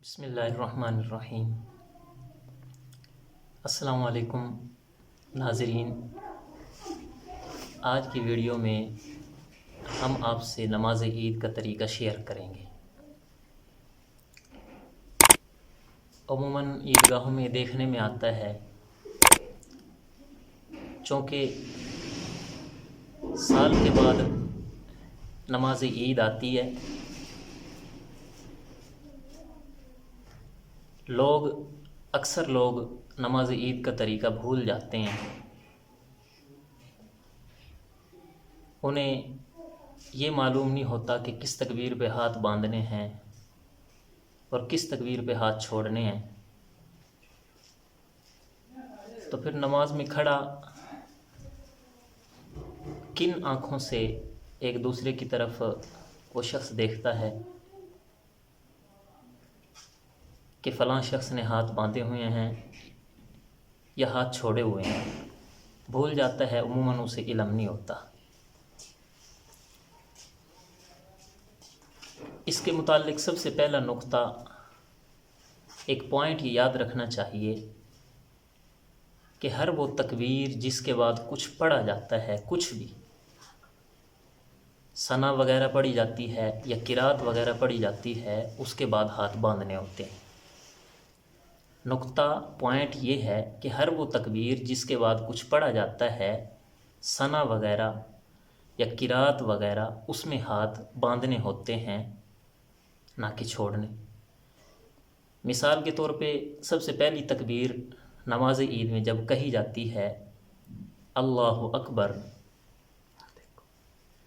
بسم اللہ الرحمن الرحیم۔ السلام علیکم ناظرین، آج کی ویڈیو میں ہم آپ سے نماز عید کا طریقہ شیئر کریں گے۔ عموماً عیدگاہوں میں دیکھنے میں آتا ہے، چونکہ سال کے بعد نماز عید آتی ہے، اکثر لوگ نماز عید کا طریقہ بھول جاتے ہیں۔ انہیں یہ معلوم نہیں ہوتا کہ کس تکبیر پہ ہاتھ باندھنے ہیں اور کس تکبیر پہ ہاتھ چھوڑنے ہیں، تو پھر نماز میں کھڑا کن آنکھوں سے ایک دوسرے کی طرف وہ شخص دیکھتا ہے کہ فلاں شخص نے ہاتھ باندھے ہوئے ہیں یا ہاتھ چھوڑے ہوئے ہیں، بھول جاتا ہے، عموماً اسے علم نہیں ہوتا۔ اس کے متعلق سب سے پہلا نقطہ، ایک پوائنٹ یہ یاد رکھنا چاہیے کہ ہر وہ تکبیر جس کے بعد کچھ پڑھا جاتا ہے، کچھ بھی ثنا وغیرہ پڑھی جاتی ہے یا قرات وغیرہ پڑھی جاتی ہے، اس کے بعد ہاتھ باندھنے ہوتے ہیں۔ نقطہ پوائنٹ یہ ہے کہ ہر وہ تکبیر جس کے بعد کچھ پڑھا جاتا ہے، ثنا وغیرہ یا قرات وغیرہ، اس میں ہاتھ باندھنے ہوتے ہیں، نہ کہ چھوڑنے۔ مثال کے طور پہ سب سے پہلی تکبیر نماز عید میں جب کہی جاتی ہے اللہ اکبر،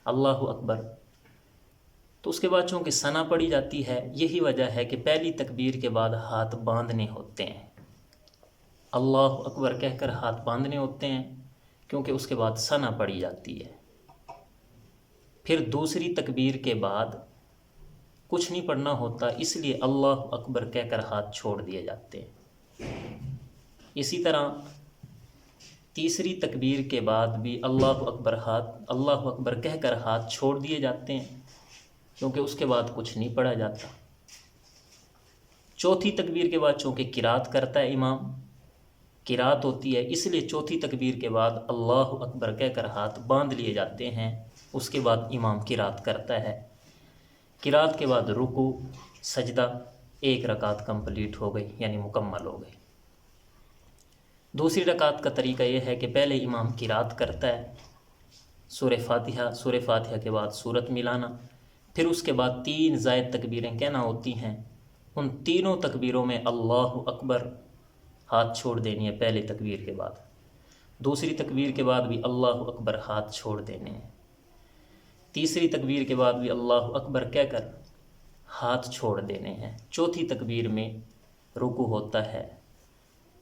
اللہ اکبر، تو اس کے بعد چونکہ ثنا پڑھی جاتی ہے، یہی وجہ ہے کہ پہلی تکبیر کے بعد ہاتھ باندھنے ہوتے ہیں۔ اللہ اکبر کہہ کر ہاتھ باندھنے ہوتے ہیں کیونکہ اس کے بعد ثنا پڑھی جاتی ہے۔ پھر دوسری تکبیر کے بعد کچھ نہیں پڑھنا ہوتا، اس لیے اللہ اکبر کہہ کر ہاتھ چھوڑ دیے جاتے ہیں۔ اسی طرح تیسری تکبیر کے بعد بھی اللہ اکبر کہہ کر ہاتھ چھوڑ دیے جاتے ہیں کیونکہ اس کے بعد کچھ نہیں پڑھا جاتا۔ چوتھی تکبیر کے بعد چونکہ قرات کرتا ہے امام، قرات ہوتی ہے، اس لیے چوتھی تکبیر کے بعد اللہ اکبر کہہ کر ہاتھ باندھ لیے جاتے ہیں، اس کے بعد امام قرات کرتا ہے۔ قرات کے بعد رکوع، سجدہ، ایک رکعت کمپلیٹ ہو گئی، یعنی مکمل ہو گئی۔ دوسری رکعت کا طریقہ یہ ہے کہ پہلے امام قرات کرتا ہے، سورہ فاتحہ کے بعد سورت ملانا، پھر اس کے بعد 3 زائد تکبیریں کہنا ہوتی ہیں، ان تینوں تکبیروں میں اللہ اکبر ہاتھ چھوڑ دینی ہے پہلے تکبیر کے بعد، دوسری تکبیر کے بعد بھی اللہ اکبر ہاتھ چھوڑ دینے ہیں، تیسری تکبیر کے بعد بھی اللہ اکبر کہہ کر ہاتھ چھوڑ دینے ہیں، چوتھی تکبیر میں رکوع ہوتا ہے،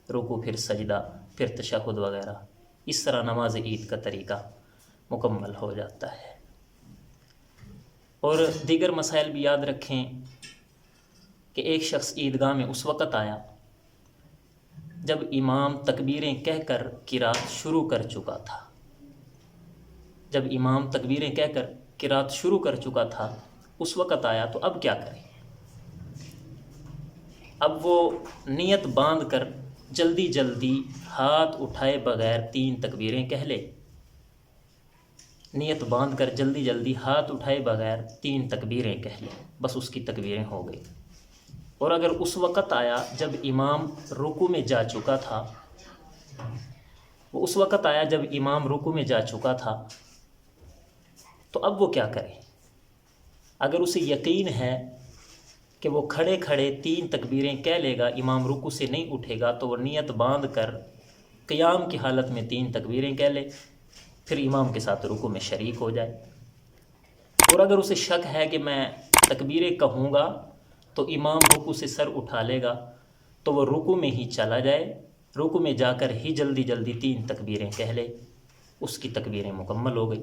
رکوع پھر سجدہ، پھر تشہد وغیرہ، اس طرح نماز عید کا طریقہ مکمل ہو جاتا ہے۔ اور دیگر مسائل بھی یاد رکھیں کہ ایک شخص عیدگاہ میں اس وقت آیا جب امام تکبیریں کہہ کر قرات شروع کر چکا تھا، جب امام تکبیریں کہہ کر قرات شروع کر چکا تھا، اس وقت آیا، تو اب کیا کریں؟ اب وہ نیت باندھ کر جلدی جلدی ہاتھ اٹھائے بغیر 3 تکبیریں کہہ لے، نیت باندھ کر جلدی جلدی ہاتھ اٹھائے بغیر 3 تکبیریں کہہ لے، بس اس کی تکبیریں ہو گئی۔ اور اگر اس وقت آیا جب امام رکوع میں جا چکا تھا، وہ اس وقت آیا جب امام رکوع میں جا چکا تھا، تو اب وہ کیا کرے؟ اگر اسے یقین ہے کہ وہ کھڑے کھڑے 3 تکبیریں کہہ لے گا، امام رکوع سے نہیں اٹھے گا، تو وہ نیت باندھ کر قیام کی حالت میں 3 تکبیریں کہہ لے، پھر امام کے ساتھ رکوع میں شریک ہو جائے۔ اور اگر اسے شک ہے کہ میں تکبیریں کہوں گا تو امام رکوع سے سر اٹھا لے گا، تو وہ رکوع میں ہی چلا جائے، رکوع میں جا کر ہی جلدی جلدی 3 تکبیریں کہہ لے، اس کی تکبیریں مکمل ہو گئی۔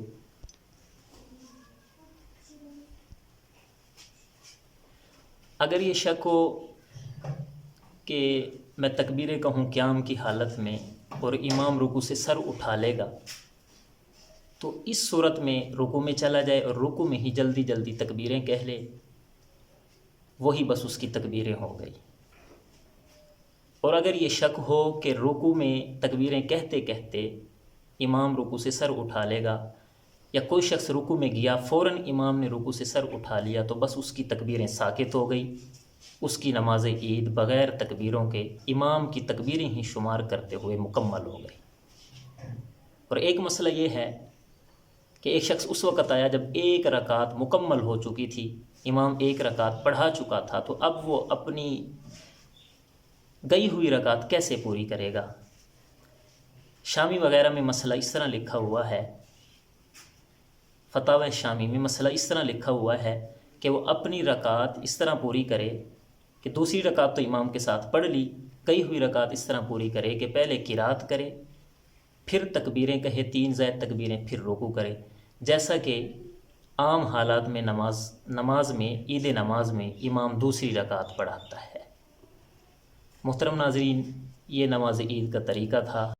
اگر یہ شک ہو کہ میں تکبیریں کہوں قیام کی حالت میں اور امام رکوع سے سر اٹھا لے گا، تو اس صورت میں رکوع میں چلا جائے اور رکوع میں ہی جلدی جلدی تکبیریں کہہ لے، وہی بس اس کی تکبیریں ہو گئی۔ اور اگر یہ شک ہو کہ رکوع میں تکبیریں کہتے کہتے امام رکوع سے سر اٹھا لے گا، یا کوئی شخص رکوع میں گیا فوراً امام نے رکوع سے سر اٹھا لیا، تو بس اس کی تکبیریں ساکت ہو گئی، اس کی نماز عید بغیر تکبیروں کے امام کی تکبیریں ہی شمار کرتے ہوئے مکمل ہو گئی۔ اور ایک مسئلہ یہ ہے کہ ایک شخص اس وقت آیا جب ایک رکعت مکمل ہو چکی تھی، امام ایک رکعت پڑھا چکا تھا، تو اب وہ اپنی گئی ہوئی رکعت کیسے پوری کرے گا؟ شامی وغیرہ میں مسئلہ اس طرح لکھا ہوا ہے، فتاوی شامی میں مسئلہ اس طرح لکھا ہوا ہے کہ وہ اپنی رکعت اس طرح پوری کرے کہ دوسری رکعت تو امام کے ساتھ پڑھ لی، گئی ہوئی رکعت اس طرح پوری کرے کہ پہلے قرات کرے، پھر تکبیریں کہے 3 زائد تکبیریں، پھر رکوع کرے، جیسا کہ عام حالات میں نماز میں عید نماز میں امام دوسری رکعت پڑھاتا ہے۔ محترم ناظرین، یہ نماز عید کا طریقہ تھا۔